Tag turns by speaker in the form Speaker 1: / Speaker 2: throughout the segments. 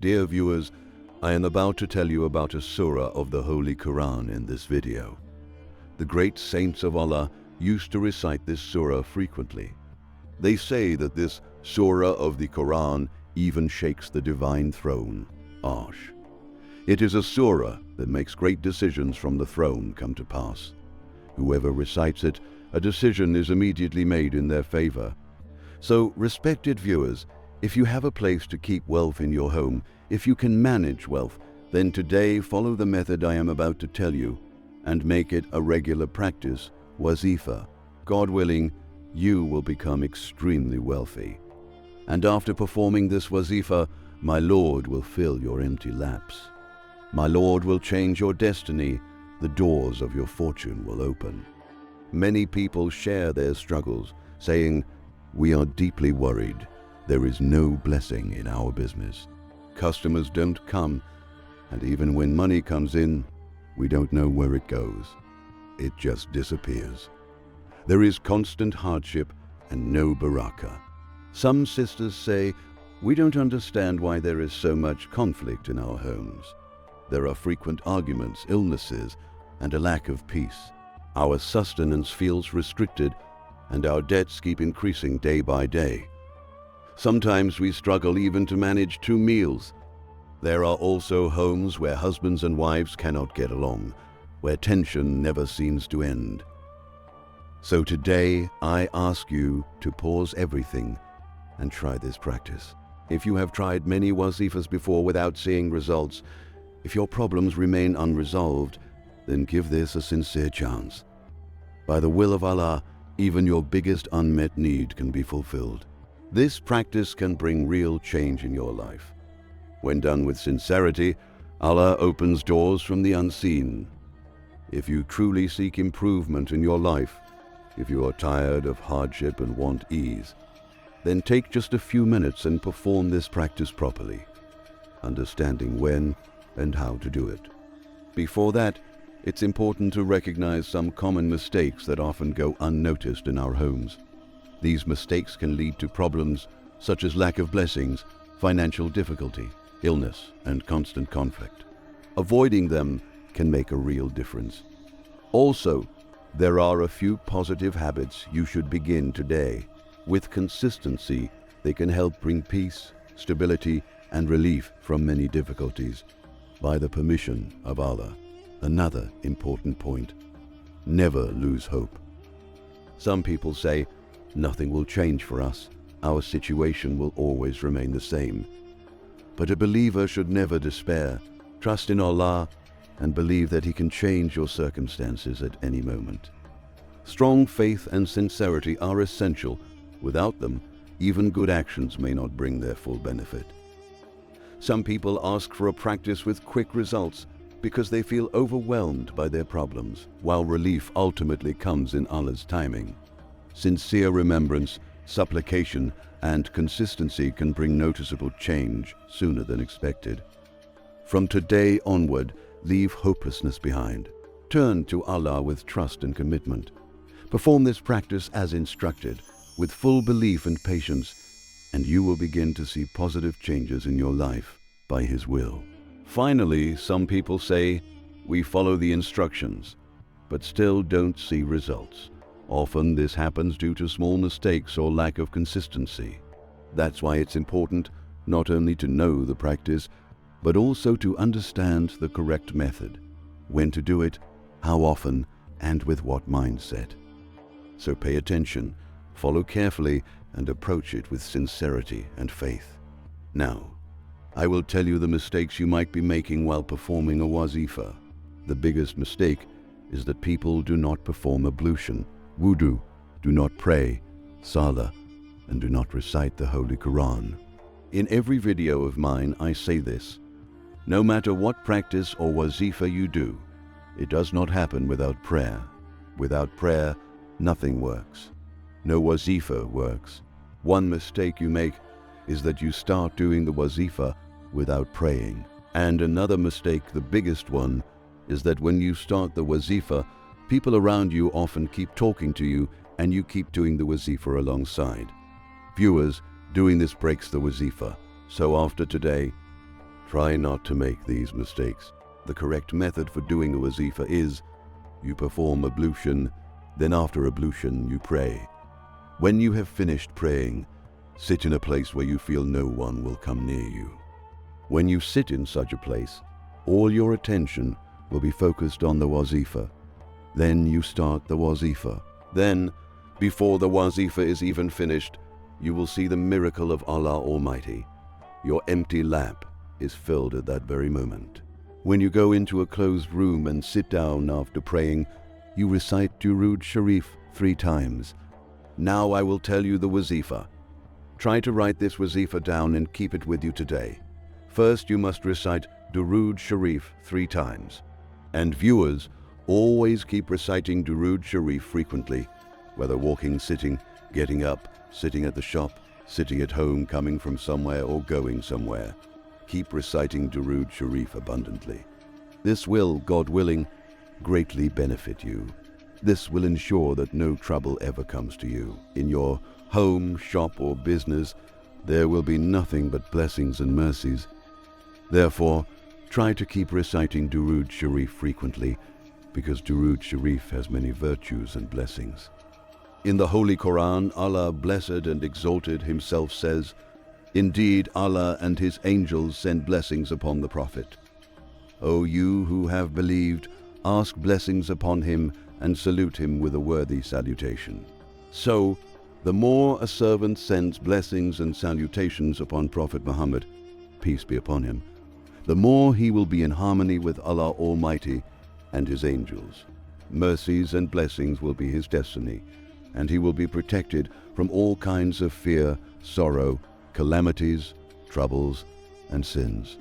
Speaker 1: Dear viewers, I am about to tell you about a surah of the Holy Quran in this video. The great saints of Allah used to recite this surah frequently. They say that this surah of the Quran even shakes the divine throne, Arsh. It is a surah that makes great decisions from the throne come to pass. Whoever recites it, a decision is immediately made in their favor. So, respected viewers, if you have a place to keep wealth in your home, if you can manage wealth, then today follow the method I am about to tell you and make it a regular practice, Wazifa. God willing, you will become extremely wealthy. And after performing this Wazifa, my Lord will fill your empty laps. My Lord will change your destiny. The doors of your fortune will open. Many people share their struggles, saying, "We are deeply worried. There is no blessing in our business. Customers don't come, and even when money comes in, we don't know where it goes. It just disappears. There is constant hardship and no barakah." Some sisters say, "We don't understand why there is so much conflict in our homes. There are frequent arguments, illnesses, and a lack of peace. Our sustenance feels restricted, and our debts keep increasing day by day. Sometimes we struggle even to manage 2 meals. There are also homes where husbands and wives cannot get along, where tension never seems to end." So today, I ask you to pause everything and try this practice. If you have tried many wazifas before without seeing results, if your problems remain unresolved, then give this a sincere chance. By the will of Allah, even your biggest unmet need can be fulfilled. This practice can bring real change in your life. When done with sincerity, Allah opens doors from the unseen. If you truly seek improvement in your life, if you are tired of hardship and want ease, then take just a few minutes and perform this practice properly, understanding when and how to do it. Before that, it's important to recognize some common mistakes that often go unnoticed in our homes. These mistakes can lead to problems such as lack of blessings, financial difficulty, illness, and constant conflict. Avoiding them can make a real difference. Also, there are a few positive habits you should begin today. With consistency, they can help bring peace, stability, and relief from many difficulties, by the permission of Allah. Another important point: never lose hope. Some people say, "Nothing will change for us. Our situation will always remain the same." But a believer should never despair. Trust in Allah and believe that He can change your circumstances at any moment. Strong faith and sincerity are essential. Without them, even good actions may not bring their full benefit. Some people ask for a practice with quick results because they feel overwhelmed by their problems, while relief ultimately comes in Allah's timing. Sincere remembrance, supplication, and consistency can bring noticeable change sooner than expected. From today onward, leave hopelessness behind. Turn to Allah with trust and commitment. Perform this practice as instructed, with full belief and patience, and you will begin to see positive changes in your life by His will. Finally, some people say, "We follow the instructions, but still don't see results." Often this happens due to small mistakes or lack of consistency. That's why it's important not only to know the practice, but also to understand the correct method, when to do it, how often, and with what mindset. So pay attention, follow carefully, and approach it with sincerity and faith. Now, I will tell you the mistakes you might be making while performing a wazifa. The biggest mistake is that people do not perform ablution, wudu, do not pray, salah, and do not recite the Holy Quran. In every video of mine, I say this: no matter what practice or wazifa you do, it does not happen without prayer. Without prayer, nothing works. No wazifa works. One mistake you make is that you start doing the wazifa without praying. And another mistake, the biggest one, is that when you start the wazifa, people around you often keep talking to you and you keep doing the wazifa alongside. Viewers, doing this breaks the wazifa. So after today, Try not to make these mistakes. The correct method for doing a wazifa is, you perform ablution, then after ablution you pray. When you have finished praying, sit in a place where you feel no one will come near you. When you sit in such a place, all your attention will be focused on the wazifa. Then you start the wazifa. Then, before the wazifa is even finished, you will see the miracle of Allah Almighty. Your empty lap is filled at that very moment. When you go into a closed room and sit down after praying, you recite Durood Shareef 3 times. Now I will tell you the wazifa. Try to write this wazifa down and keep it with you today. First, you must recite Durood Shareef 3 times. And viewers, always keep reciting Durood Shareef frequently, whether walking, sitting, getting up, sitting at the shop, sitting at home, coming from somewhere, or going somewhere. Keep reciting Durood Shareef abundantly. This will, God willing, greatly benefit you. This will ensure that no trouble ever comes to you. In your home, shop, or business, there will be nothing but blessings and mercies. Therefore, try to keep reciting Durood Shareef frequently, because Durood Shareef has many virtues and blessings. In the Holy Quran, Allah, blessed and exalted Himself, says, "Indeed, Allah and His angels send blessings upon the Prophet. O you who have believed, ask blessings upon him and salute him with a worthy salutation." So, the more a servant sends blessings and salutations upon Prophet Muhammad, peace be upon him, the more he will be in harmony with Allah Almighty and His angels. Mercies and blessings will be his destiny, and he will be protected from all kinds of fear, sorrow, calamities, troubles, and sins.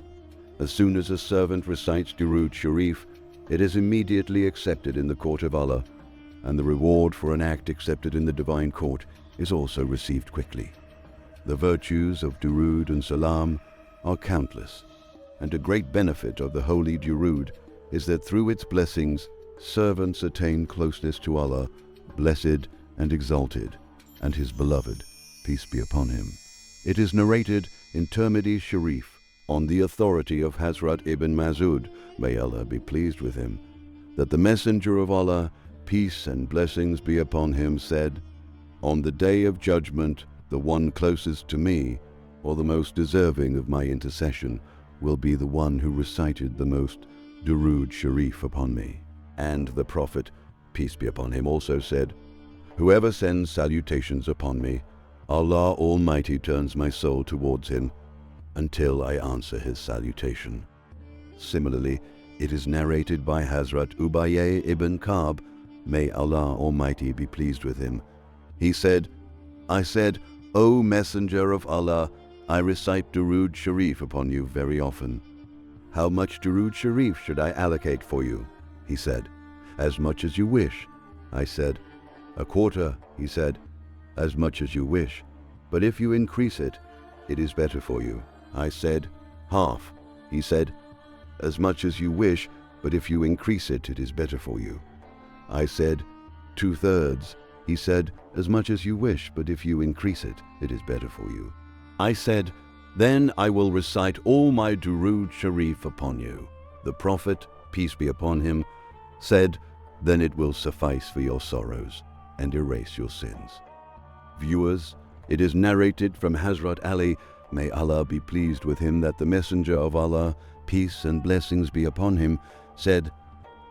Speaker 1: As soon as a servant recites Durood Shareef, it is immediately accepted in the court of Allah, and the reward for an act accepted in the divine court is also received quickly. The virtues of Durood and Salam are countless, and a great benefit of the holy Durood is that through its blessings, servants attain closeness to Allah, blessed and exalted, and His beloved, peace be upon him. It is narrated in Tirmidhi Shareef, on the authority of Hazrat Ibn Masud, may Allah be pleased with him, that the Messenger of Allah, peace and blessings be upon him, said, "On the day of judgment, the one closest to me, or the most deserving of my intercession, will be the one who recited the most Durood Shareef upon me." And the Prophet, peace be upon him, also said, "Whoever sends salutations upon me, Allah Almighty turns my soul towards him until I answer his salutation." Similarly, it is narrated by Hazrat Ubayy ibn Ka'b, may Allah Almighty be pleased with him. He said, "I said, O Messenger of Allah, I recite Durood Shareef upon you very often." "How much Durood Shareef should I allocate for you?" he said. "As much as you wish." I said, "A quarter," he said. "As much as you wish, but if you increase it, it is better for you." I said, "Half." He said, "As much as you wish, but if you increase it, it is better for you." I said, "2/3." He said, "As much as you wish, but if you increase it, it is better for you." I said, "Then I will recite all my Durood Shareef upon you." The Prophet, peace be upon him, said, "Then it will suffice for your sorrows and erase your sins." Viewers, it is narrated from Hazrat Ali, may Allah be pleased with him, that the Messenger of Allah, peace and blessings be upon him, said,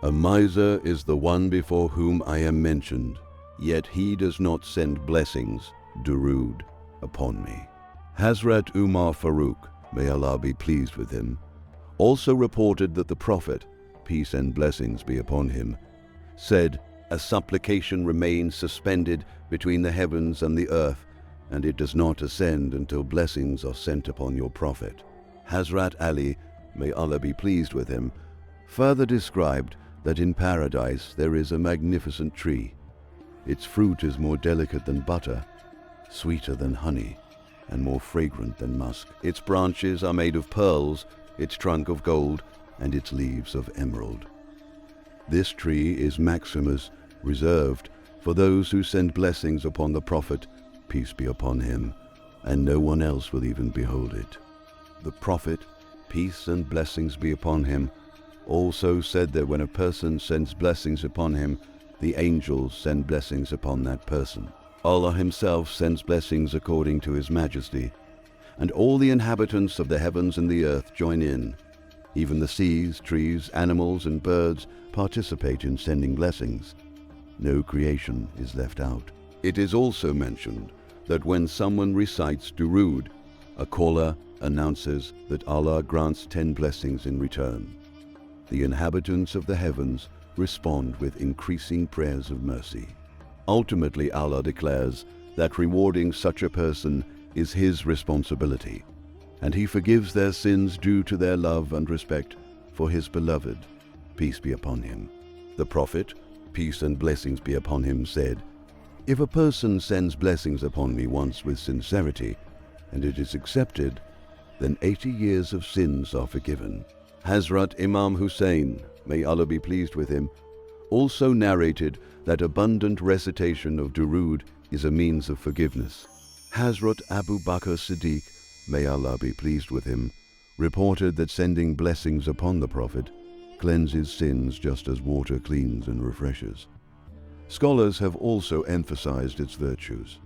Speaker 1: "A miser is the one before whom I am mentioned, yet he does not send blessings, Durood, upon me." Hazrat Umar Farooq, may Allah be pleased with him, also reported that the Prophet, peace and blessings be upon him, said, "A supplication remains suspended between the heavens and the earth, and it does not ascend until blessings are sent upon your Prophet." Hazrat Ali, may Allah be pleased with him, further described that in paradise there is a magnificent tree. Its fruit is more delicate than butter, sweeter than honey, and more fragrant than musk. Its branches are made of pearls, its trunk of gold, and its leaves of emerald. This tree is Maximus, reserved for those who send blessings upon the Prophet, peace be upon him, and no one else will even behold it. The Prophet, peace and blessings be upon him, also said that when a person sends blessings upon him, the angels send blessings upon that person. Allah himself sends blessings according to his majesty, and all the inhabitants of the heavens and the earth join in. Even the seas, trees, animals, and birds participate in sending blessings. No creation is left out. It is also mentioned that when someone recites Durood, a caller announces that Allah grants 10 blessings in return. The inhabitants of the heavens respond with increasing prayers of mercy. Ultimately, Allah declares that rewarding such a person is His responsibility, and He forgives their sins due to their love and respect for His beloved, peace be upon him. The Prophet, peace and blessings be upon him, said, "If a person sends blessings upon me once with sincerity, and it is accepted, then 80 years of sins are forgiven." Hazrat Imam Hussein, may Allah be pleased with him, also narrated that abundant recitation of Durood is a means of forgiveness. Hazrat Abu Bakr Siddiq, may Allah be pleased with him, reported that sending blessings upon the Prophet cleanses sins just as water cleans and refreshes. Scholars have also emphasized its virtues.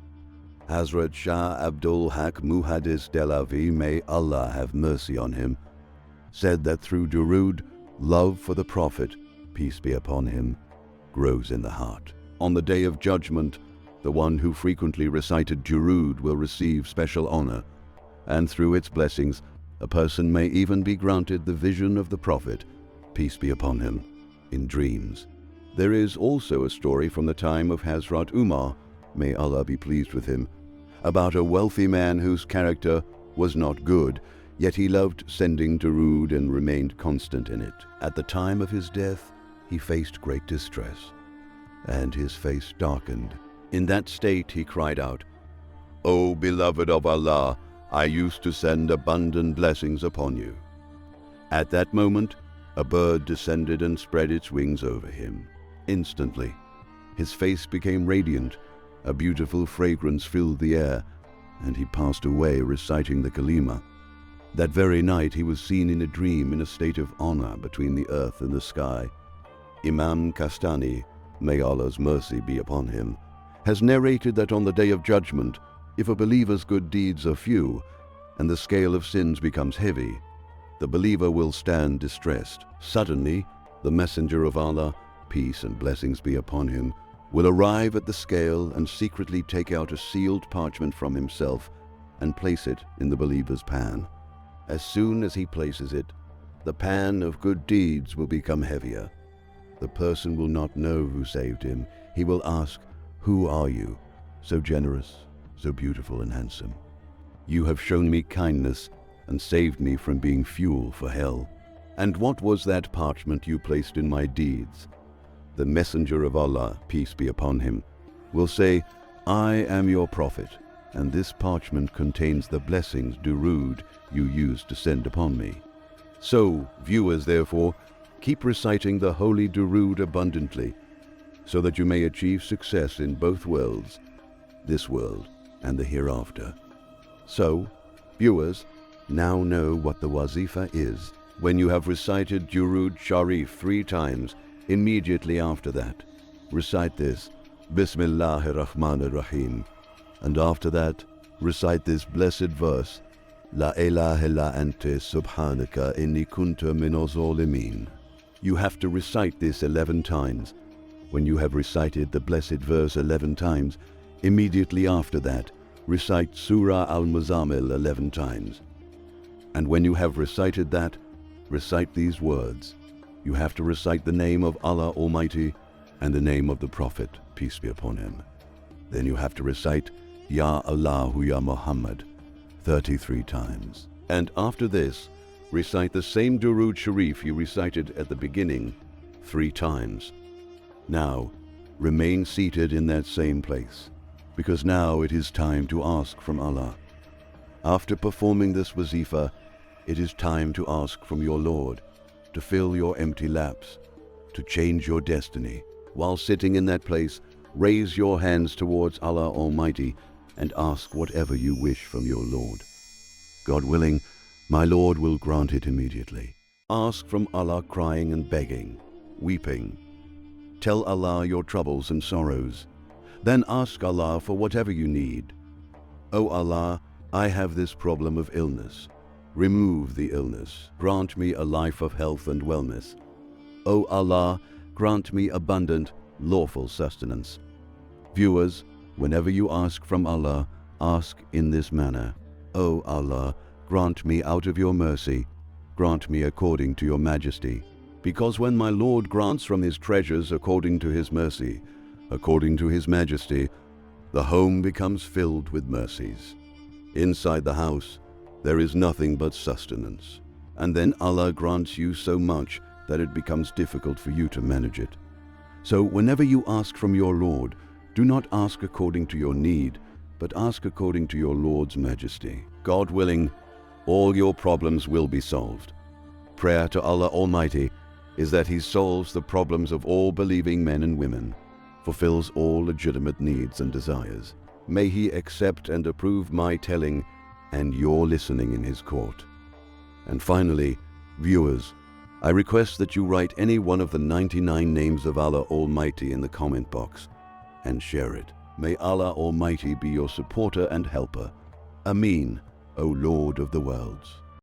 Speaker 1: Hazrat Shah Abdul Haq Muhaddis Delavi, may Allah have mercy on him, said that through Durood, love for the Prophet, peace be upon him, grows in the heart. On the Day of Judgment, the one who frequently recited Durood will receive special honor, and through its blessings, a person may even be granted the vision of the Prophet, peace be upon him, in dreams. There is also a story from the time of Hazrat Umar, may Allah be pleased with him, about a wealthy man whose character was not good, yet he loved sending Durood and remained constant in it. At the time of his death, he faced great distress, and his face darkened. In that state he cried out, "O beloved of Allah, I used to send abundant blessings upon you." At that moment, a bird descended and spread its wings over him. Instantly, his face became radiant, a beautiful fragrance filled the air, and he passed away reciting the kalima. That very night he was seen in a dream in a state of honor between the earth and the sky. Imam Kastani, may Allah's mercy be upon him, has narrated that on the Day of Judgment, if a believer's good deeds are few and the scale of sins becomes heavy, the believer will stand distressed. Suddenly, the Messenger of Allah, peace and blessings be upon him, will arrive at the scale and secretly take out a sealed parchment from himself and place it in the believer's pan. As soon as he places it, the pan of good deeds will become heavier. The person will not know who saved him. He will ask, "Who are you? So generous, so beautiful and handsome. You have shown me kindness and saved me from being fuel for hell. And what was that parchment you placed in my deeds?" The Messenger of Allah, peace be upon him, will say, "I am your Prophet, and this parchment contains the blessings Durood you used to send upon me." So, viewers, therefore, keep reciting the holy Durood abundantly, so that you may achieve success in both worlds, this world and the hereafter. So, viewers, now know what the Wazifa is. When you have recited Durood Shareef 3 times, immediately after that, recite this, Bismillahir Rahmanir Rahim, and after that, recite this blessed verse, La ilaha illa anta subhanaka inni kuntu minaz zalimin. You have to recite this 11 times. When you have recited the blessed verse 11 times, immediately after that, recite Surah Al-Muzammil 11 times. And when you have recited that, recite these words. You have to recite the name of Allah Almighty and the name of the Prophet, peace be upon him. Then you have to recite Ya Allahu Ya Muhammad 33 times. And after this, recite the same Durood Shareef you recited at the beginning 3 times. Now, remain seated in that same place, because now it is time to ask from Allah. After performing this Wazifa, it is time to ask from your Lord to fill your empty laps, to change your destiny. While sitting in that place, raise your hands towards Allah Almighty and ask whatever you wish from your Lord. God willing, My Lord will grant it immediately. Ask from Allah crying and begging, weeping. Tell Allah your troubles and sorrows. Then ask Allah for whatever you need. O Allah, I have this problem of illness. Remove the illness. Grant me a life of health and wellness. O Allah, grant me abundant, lawful sustenance. Viewers, whenever you ask from Allah, ask in this manner. O Allah, grant me out of your mercy. Grant me according to your majesty. Because when my Lord grants from his treasures according to his mercy, according to his majesty, the home becomes filled with mercies. Inside the house, there is nothing but sustenance. And then Allah grants you so much that it becomes difficult for you to manage it. So whenever you ask from your Lord, do not ask according to your need, but ask according to your Lord's majesty. God willing, all your problems will be solved. Prayer to Allah Almighty is that He solves the problems of all believing men and women, fulfills all legitimate needs and desires. May He accept and approve my telling and your listening in His court. And finally, viewers, I request that you write any one of the 99 names of Allah Almighty in the comment box and share it. May Allah Almighty be your supporter and helper. Ameen, O Lord of the worlds.